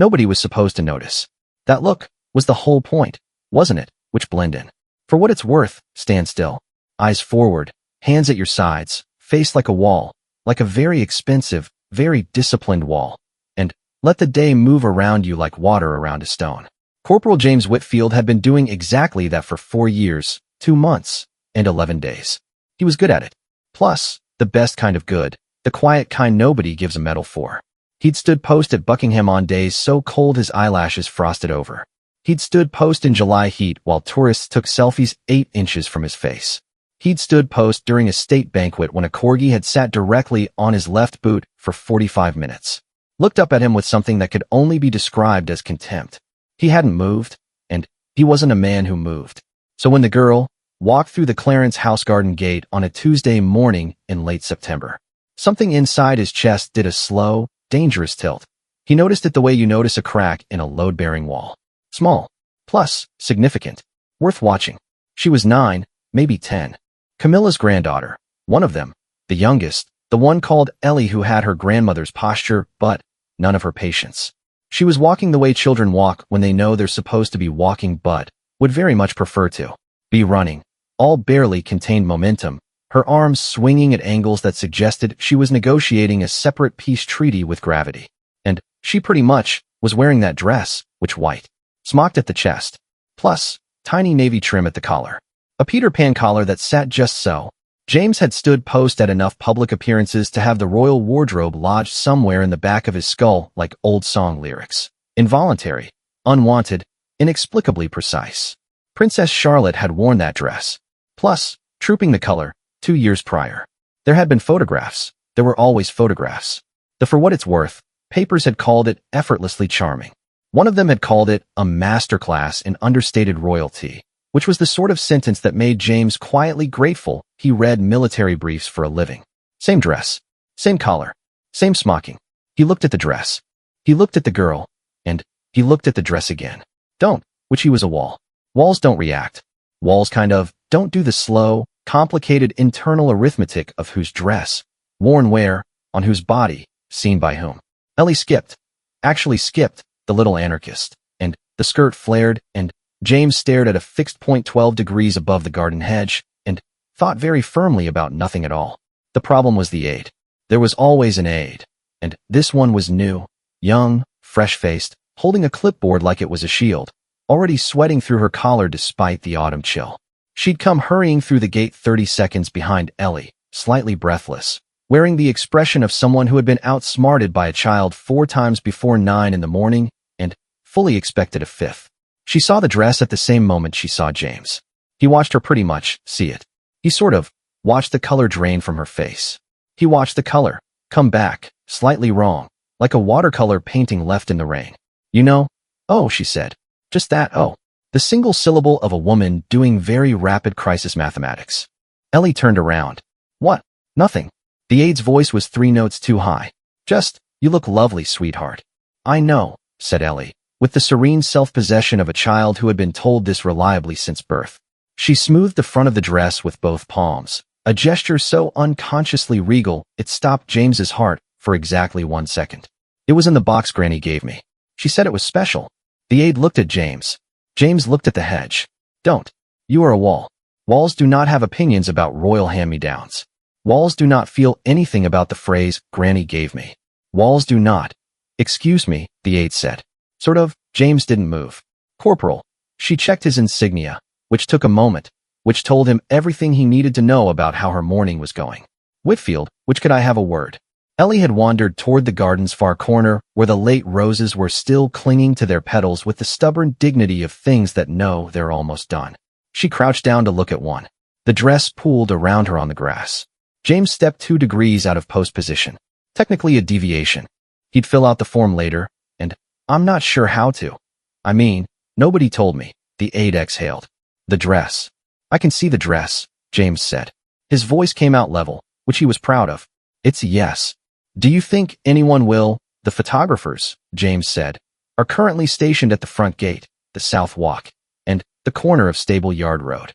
Nobody was supposed to notice. That look was the whole point, wasn't it? Which blend in. For what it's worth, stand still. Eyes forward, hands at your sides, face like a wall, like a very expensive, very disciplined wall. And let the day move around you like water around a stone. Corporal James Whitfield had been doing exactly that for 4 years, 2 months, and 11 days. He was good at it. Plus, the best kind of good, the quiet kind nobody gives a medal for. He'd stood post at Buckingham on days so cold his eyelashes frosted over. He'd stood post in July heat while tourists took selfies 8 inches from his face. He'd stood post during a state banquet when a corgi had sat directly on his left boot for 45 minutes. Looked up at him with something that could only be described as contempt. He hadn't moved, and he wasn't a man who moved. So when the girl walked through the Clarence House garden gate on a Tuesday morning in late September, something inside his chest did a slow, dangerous tilt. He noticed it the way you notice a crack in a load-bearing wall. Small, plus significant, worth watching. She was 9, maybe 10. Camillas' granddaughter, one of them, the youngest, the one called Ellie who had her grandmother's posture, but none of her patience. She was walking the way children walk when they know they're supposed to be walking but would very much prefer to be running, all barely contained momentum, her arms swinging at angles that suggested she was negotiating a separate peace treaty with gravity. And she pretty much was wearing that dress, which white, smocked at the chest, plus tiny navy trim at the collar. A Peter Pan collar that sat just so. James had stood post at enough public appearances to have the royal wardrobe lodged somewhere in the back of his skull like old song lyrics. Involuntary, unwanted, inexplicably precise. Princess Charlotte had worn that dress. Plus, trooping the color, 2 years prior. There had been photographs. There were always photographs. For what it's worth, papers had called it effortlessly charming. One of them had called it a masterclass in understated royalty, which was the sort of sentence that made James quietly grateful he read military briefs for a living. Same dress, same collar, same smocking. He looked at the dress. He looked at the girl, and he looked at the dress again. Don't, which he was a wall. Walls don't react. Walls kind of don't do the slow, complicated internal arithmetic of whose dress, worn where, on whose body, seen by whom. Ellie skipped, actually skipped, the little anarchist, and the skirt flared, and James stared at a fixed point 12 degrees above the garden hedge, and thought very firmly about nothing at all. The problem was the aide. There was always an aide, and this one was new, young, fresh-faced, holding a clipboard like it was a shield, already sweating through her collar despite the autumn chill. She'd come hurrying through the gate 30 seconds behind Ellie, slightly breathless, wearing the expression of someone who had been outsmarted by a child 4 times before 9 in the morning, and fully expected a 5th. She saw the dress at the same moment she saw James. He watched her pretty much see it. He sort of watched the color drain from her face. He watched the color come back, slightly wrong, like a watercolor painting left in the rain. You know? Oh, she said. Just that, oh. The single syllable of a woman doing very rapid crisis mathematics. Ellie turned around. What? Nothing. The aide's voice was 3 notes too high. Just, you look lovely, sweetheart. I know, said Ellie, with the serene self-possession of a child who had been told this reliably since birth. She smoothed the front of the dress with both palms, a gesture so unconsciously regal it stopped James's heart for exactly 1 second. It was in the box Granny gave me. She said it was special. The aide looked at James. James looked at the hedge. Don't. You are a wall. Walls do not have opinions about royal hand-me-downs. Walls do not feel anything about the phrase, Granny gave me. Walls do not. Excuse me, the aide said. Sort of. James didn't move. Corporal. She checked his insignia, which took a moment, which told him everything he needed to know about how her morning was going. Whitfield, which could I have a word? Ellie had wandered toward the garden's far corner, where the late roses were still clinging to their petals with the stubborn dignity of things that know they're almost done. She crouched down to look at one. The dress pooled around her on the grass. James stepped 2 degrees out of post position. Technically a deviation. He'd fill out the form later, and I'm not sure how to. I mean, nobody told me. The aide exhaled. The dress. I can see the dress, James said. His voice came out level, which he was proud of. It's a yes. Do you think anyone will? The photographers, James said, are currently stationed at the front gate, the south walk, and the corner of Stable Yard Road.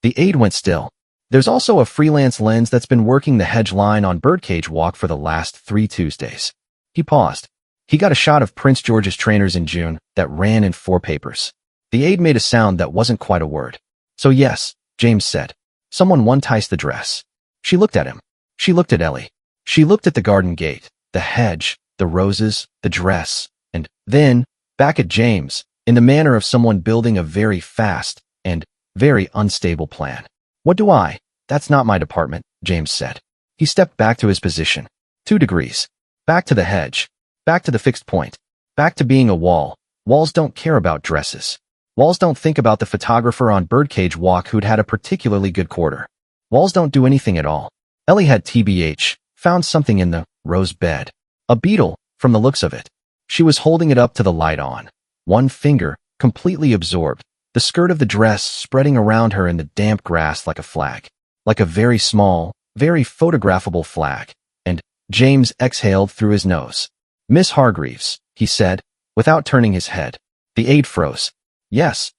The aide went still. There's also a freelance lens that's been working the hedge line on Birdcage Walk for the last 3 Tuesdays. He paused. He got a shot of Prince George's trainers in June that ran in 4 papers. The aide made a sound that wasn't quite a word. So yes, James said. Someone enticed the dress. She looked at him. She looked at Ellie. She looked at the garden gate, the hedge, the roses, the dress, and then back at James, in the manner of someone building a very fast and very unstable plan. What do I? That's not my department, James said. He stepped back to his position. 2 degrees. Back to the hedge. Back to the fixed point. Back to being a wall. Walls don't care about dresses. Walls don't think about the photographer on Birdcage Walk who'd had a particularly good quarter. Walls don't do anything at all. Ellie had TBH, found something in the rose bed. A beetle, from the looks of it. She was holding it up to the light on. One finger, completely absorbed. The skirt of the dress spreading around her in the damp grass like a flag. Like a very small, very photographable flag. And James exhaled through his nose. Miss Hargreaves, he said, without turning his head. The aide froze. Yes.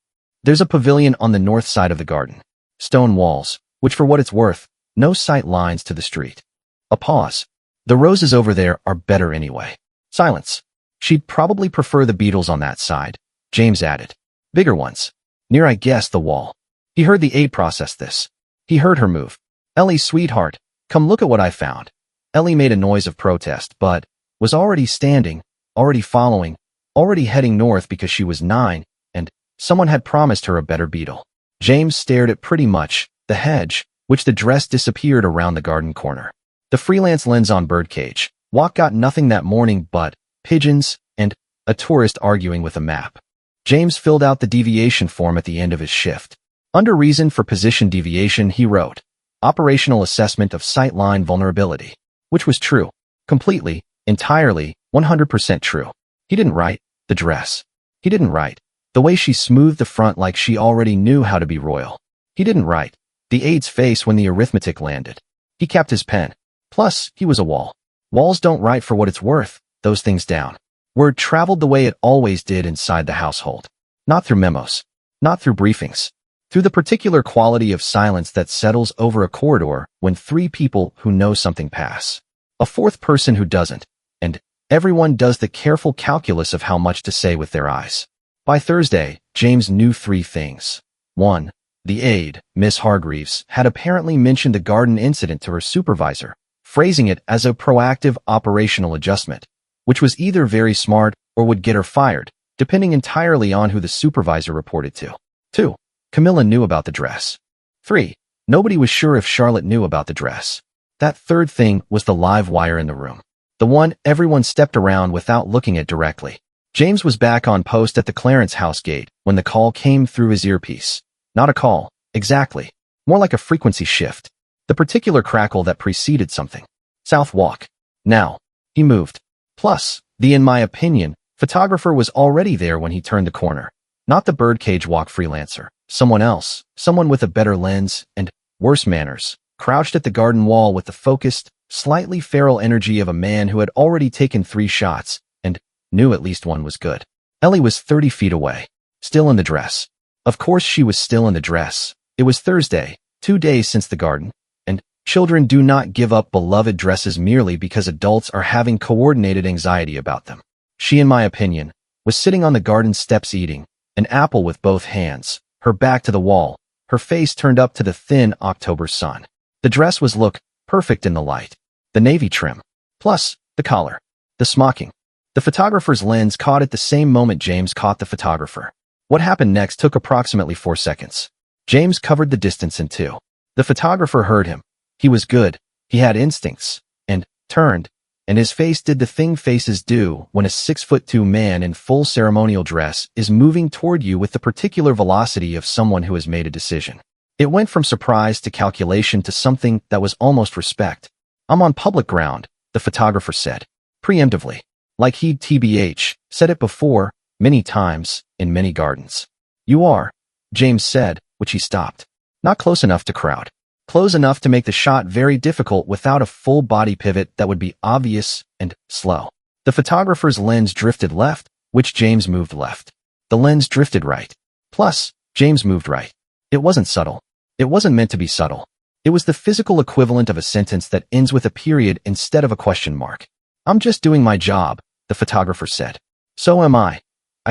There's a pavilion on the north side of the garden. Stone walls, which for what it's worth, no sight lines to the street. A pause. The roses over there are better anyway. Silence. She'd probably prefer the beetles on that side, James added. Bigger ones. Near, I guess, the wall. He heard the aide process this. He heard her move. Ellie, sweetheart, come look at what I found. Ellie made a noise of protest, but was already standing, already following, already heading north because she was 9, and someone had promised her a better beetle. James stared at pretty much the hedge, which the dress disappeared around the garden corner. The freelance lens on Birdcage Walk got nothing that morning but pigeons and a tourist arguing with a map. James filled out the deviation form at the end of his shift. Under reason for position deviation, he wrote, operational assessment of sightline vulnerability, which was true. Completely, entirely, 100% true. He didn't write the dress. He didn't write the way she smoothed the front like she already knew how to be royal. He didn't write the aide's face when the arithmetic landed. He kept his pen. Plus, he was a wall. Walls don't write for what it's worth, those things down. Word traveled the way it always did inside the household. Not through memos. Not through briefings. Through the particular quality of silence that settles over a corridor when 3 people who know something pass. A 4th person who doesn't. And everyone does the careful calculus of how much to say with their eyes. By Thursday, James knew 3 things. 1. The aide, Miss Hargreaves, had apparently mentioned the garden incident to her supervisor, phrasing it as a proactive operational adjustment, which was either very smart or would get her fired, depending entirely on who the supervisor reported to. 2. Camilla knew about the dress. 3. Nobody was sure if Charlotte knew about the dress. That 3rd thing was the live wire in the room. The one everyone stepped around without looking at directly. James was back on post at the Clarence house gate when the call came through his earpiece. Not a call, exactly. More like a frequency shift. The particular crackle that preceded something. South Walk. Now. He moved. Plus, in my opinion, photographer was already there when he turned the corner. Not the Birdcage Walk freelancer. Someone else. Someone with a better lens and worse manners. Crouched at the garden wall with the focused, slightly feral energy of a man who had already taken 3 shots and knew at least one was good. Ellie was 30 feet away. Still in the dress. Of course she was still in the dress. It was Thursday, 2 days since the garden, and children do not give up beloved dresses merely because adults are having coordinated anxiety about them. She, in my opinion, was sitting on the garden steps eating an apple with both hands, her back to the wall, her face turned up to the thin October sun. The dress was perfect in the light. The navy trim. Plus, the collar. The smocking. The photographer's lens caught at the same moment James caught the photographer. What happened next took approximately 4 seconds. James covered the distance in 2. The photographer heard him. He was good. He had instincts. And turned. And his face did the thing faces do when a 6'2" man in full ceremonial dress is moving toward you with the particular velocity of someone who has made a decision. It went from surprise to calculation to something that was almost respect. I'm on public ground, the photographer said. Preemptively. Like he'd TBH, said it before, many times, in many gardens. You are, James said, which he stopped. Not close enough to crowd. Close enough to make the shot very difficult without a full body pivot that would be obvious and slow. The photographer's lens drifted left, which James moved left. The lens drifted right. Plus, James moved right. It wasn't subtle. It wasn't meant to be subtle. It was the physical equivalent of a sentence that ends with a period instead of a question mark. I'm just doing my job, the photographer said. So am I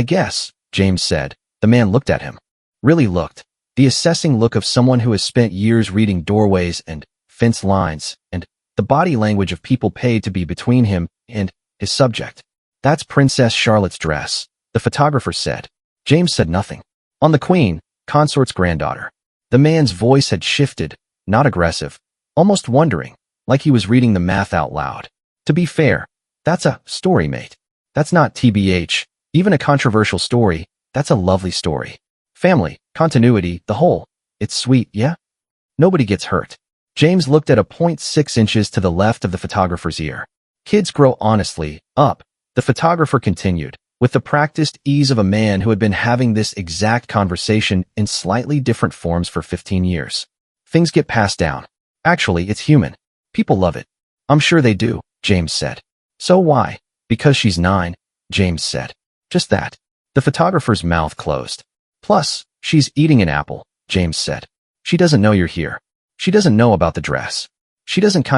guess, James said. The man looked at him. Really looked. The assessing look of someone who has spent years reading doorways and fence lines and the body language of people paid to be between him and his subject. That's Princess Charlotte's dress, the photographer said. James said nothing. On the Queen, consort's granddaughter. The man's voice had shifted, not aggressive, almost wondering, like he was reading the math out loud. To be fair, that's a story, mate. That's not TBH, even a controversial story. That's a lovely story. Family, continuity, the whole. It's sweet, yeah? Nobody gets hurt. James looked at a 0.6 inches to the left of the photographer's ear. Kids grow honestly, up, the photographer continued, with the practiced ease of a man who had been having this exact conversation in slightly different forms for 15 years. Things get passed down. Actually, it's human. People love it. I'm sure they do, James said. So why? Because she's 9, James said. Just that. The photographer's mouth closed. Plus, she's eating an apple, James said. She doesn't know you're here. She doesn't know about the dress. She doesn't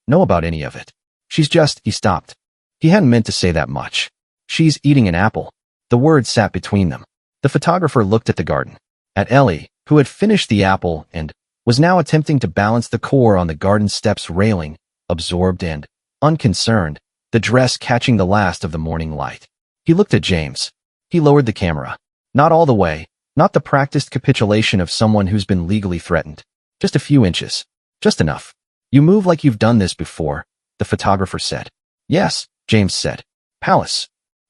know about any of it. She's just, he stopped. He hadn't meant to say that much. She's eating an apple. The word sat between them. The photographer looked at the garden. At Ellie, who had finished the apple and was now attempting to balance the core on the garden steps railing, absorbed and unconcerned, the dress catching the last of the morning light. He looked at James. He lowered the camera. Not all the way, not the practiced capitulation of someone who's been legally threatened. Just a few inches. Just enough. You move like you've done this before, the photographer said. Yes, James said. Palace.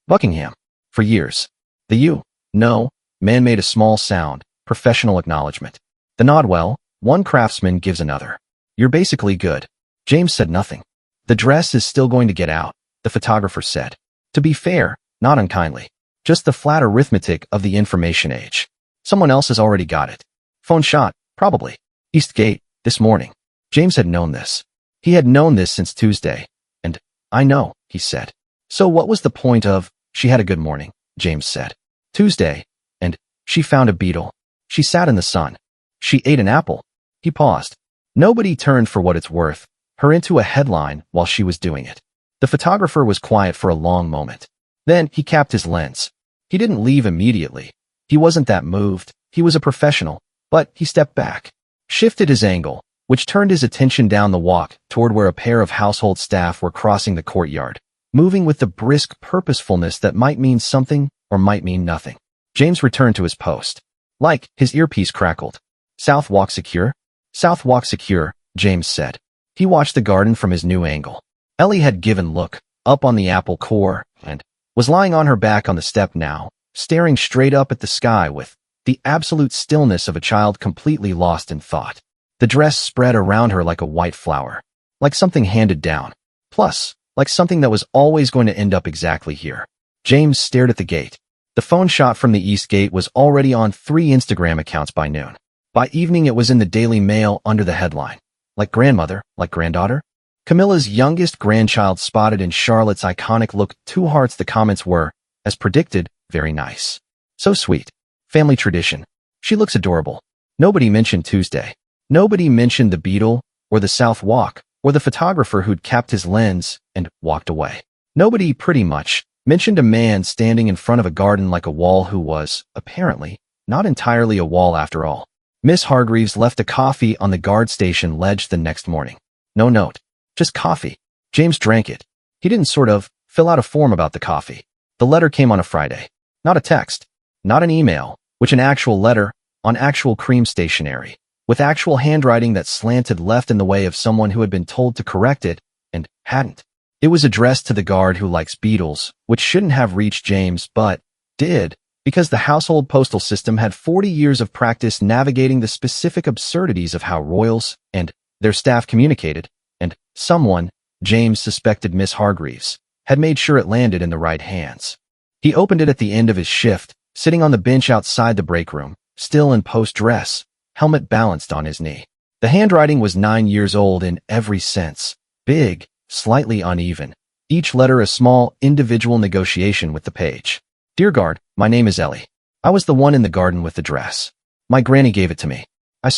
Buckingham. For years. The you. No. Man made a small sound, professional acknowledgement. The nod well, one craftsman gives another. You're basically good. James said nothing. The dress is still going to get out, the photographer said. To be fair, not unkindly. Just the flat arithmetic of the information age. Someone else has already got it. Phone shot, probably. Eastgate, this morning. James had known this. He had known this since Tuesday. And, I know, he said. So what was the point of, she had a good morning, James said. Tuesday. And, she found a beetle. She sat in the sun. She ate an apple. He paused. Nobody turned for what it's worth, her into a headline while she was doing it. The photographer was quiet for a long moment. Then he capped his lens. He didn't leave immediately. He wasn't that moved. He was a professional. But he stepped back. Shifted his angle, which turned his attention down the walk toward where a pair of household staff were crossing the courtyard, moving with the brisk purposefulness that might mean something or might mean nothing. James returned to his post. Like, his earpiece crackled. South walk secure? South walk secure, James said. He watched the garden from his new angle. Ellie had given look, up on the apple core, and was lying on her back on the step now, staring straight up at the sky with the absolute stillness of a child completely lost in thought. The dress spread around her like a white flower, like something handed down. Plus, like something that was always going to end up exactly here. James stared at the gate. The phone shot from the East Gate was already on 3 Instagram accounts by noon. By evening it was in the Daily Mail under the headline, like grandmother, like granddaughter? Camilla's youngest grandchild spotted in Charlotte's iconic look 2 hearts. The comments were, as predicted, very nice. So sweet. Family tradition. She looks adorable. Nobody mentioned Tuesday. Nobody mentioned the beetle, or the South Walk, or the photographer who'd capped his lens and walked away. Nobody, pretty much, mentioned a man standing in front of a garden like a wall who was, apparently, not entirely a wall after all. Miss Hargreaves left a coffee on the guard station ledge the next morning. No note. Just coffee. James drank it. He didn't fill out a form about the coffee. The letter came on a Friday. Not a text. Not an email, which an actual letter, on actual cream stationery, with actual handwriting that slanted left in the way of someone who had been told to correct it, and hadn't. It was addressed to the guard who likes beetles, which shouldn't have reached James, but did, because the household postal system had 40 years of practice navigating the specific absurdities of how royals and their staff communicated, and someone, James suspected Miss Hargreaves, had made sure it landed in the right hands. He opened it at the end of his shift, sitting on the bench outside the break room, still in post-dress, helmet balanced on his knee. The handwriting was 9 years old in every sense, big, slightly uneven, each letter a small, individual negotiation with the page. Dear Guard, my name is Ellie. I was the one in the garden with the dress. My granny gave it to me. I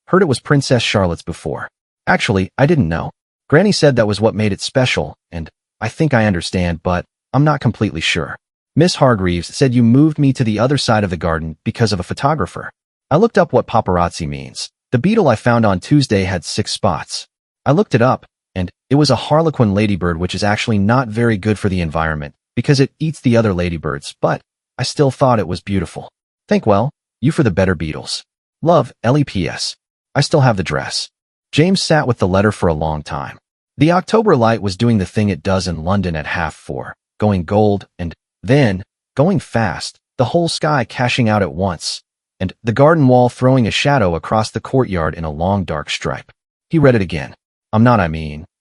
heard it was Princess Charlotte's before. Actually, I didn't know. Granny said that was what made it special, and I think I understand, but I'm not completely sure. Miss Hargreaves said you moved me to the other side of the garden because of a photographer. I looked up what paparazzi means. The beetle I found on Tuesday had 6 spots. I looked it up, and it was a harlequin ladybird, which is actually not very good for the environment because it eats the other ladybirds, but I still thought it was beautiful. Think well, you for the better beetles. Love, Ellie. P.S. I still have the dress. James sat with the letter for a long time. The October light was doing the thing it does in London at 4:30, going gold, and then, going fast, the whole sky cashing out at once, and the garden wall throwing a shadow across the courtyard in a long dark stripe. He read it again. I'm not,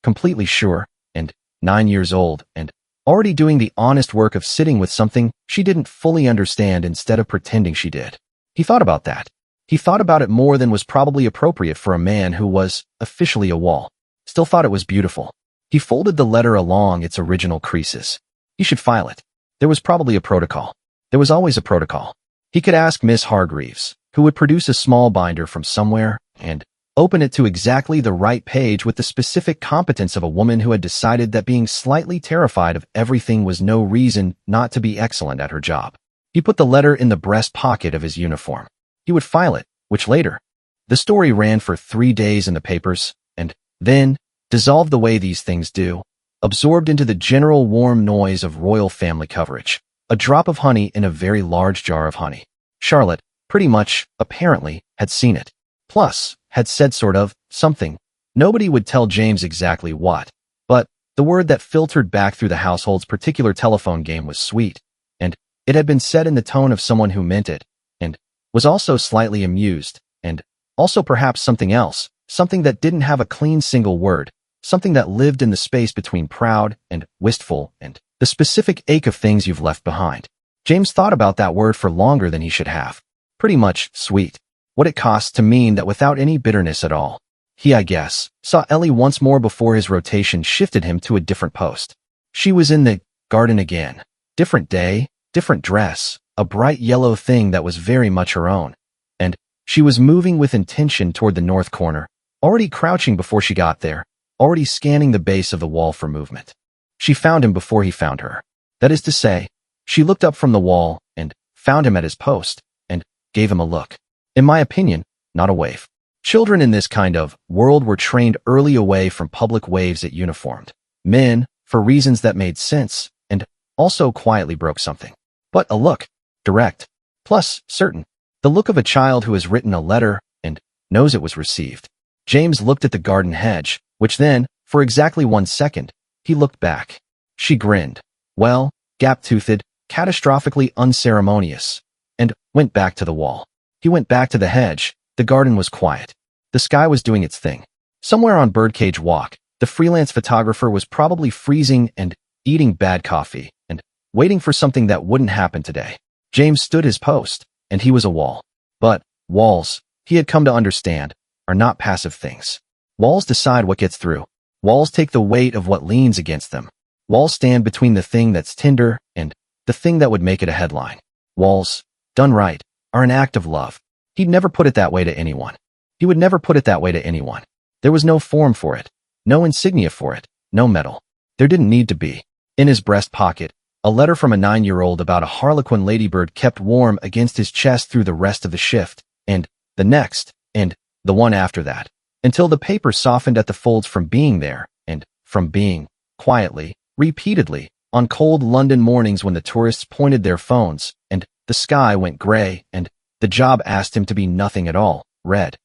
completely sure, and 9 years old, and already doing the honest work of sitting with something she didn't fully understand instead of pretending she did. He thought about that. He thought about it more than was probably appropriate for a man who was, officially, a wall. Still thought it was beautiful. He folded the letter along its original creases. He should file it. There was probably a protocol. There was always a protocol. He could ask Miss Hargreaves, who would produce a small binder from somewhere, and open it to exactly the right page with the specific competence of a woman who had decided that being slightly terrified of everything was no reason not to be excellent at her job. He put the letter in the breast pocket of his uniform. He would file it, which later. The story ran for 3 days in the papers, and then dissolved the way these things do, absorbed into the general warm noise of royal family coverage. A drop of honey in a very large jar of honey. Charlotte, pretty much, apparently, had seen it. Plus, had said sort of something. Nobody would tell James exactly what, but the word that filtered back through the household's particular telephone game was sweet, and it had been said in the tone of someone who meant it, and was also slightly amused, and also perhaps something else, something that didn't have a clean single word, something that lived in the space between proud and wistful and the specific ache of things you've left behind. James thought about that word for longer than he should have. Pretty much sweet. What it costs to mean that without any bitterness at all. He, I guess, saw Ellie once more before his rotation shifted him to a different post. She was in the garden again. Different day, different dress, a bright yellow thing that was very much her own. And she was moving with intention toward the north corner, already crouching before she got there, already scanning the base of the wall for movement. She found him before he found her. That is to say, she looked up from the wall and found him at his post and gave him a look. In my opinion, not a wave. Children in this kind of world were trained early away from public waves at uniformed men for reasons that made sense and also quietly broke something. But a look, direct, plus certain, the look of a child who has written a letter and knows it was received. James looked at the garden hedge, which then, for exactly 1 second, he looked back. She grinned, well, gap-toothed, catastrophically unceremonious, and went back to the wall. He went back to the hedge. The garden was quiet. The sky was doing its thing. Somewhere on Birdcage Walk, the freelance photographer was probably freezing and eating bad coffee and waiting for something that wouldn't happen today. James stood his post, and he was a wall. But walls, he had come to understand, are not passive things. Walls decide what gets through. Walls take the weight of what leans against them. Walls stand between the thing that's tender and the thing that would make it a headline. Walls, done right, are an act of love. He'd never put it that way to anyone. He would never put it that way to anyone. There was no form for it, no insignia for it, no medal. There didn't need to be. In his breast pocket, a letter from a 9-year-old about a harlequin ladybird kept warm against his chest through the rest of the shift, and the next, and the one after that, until the paper softened at the folds from being there, and from being, quietly, repeatedly, on cold London mornings when the tourists pointed their phones, and the sky went gray, and the job asked him to be nothing at all, read.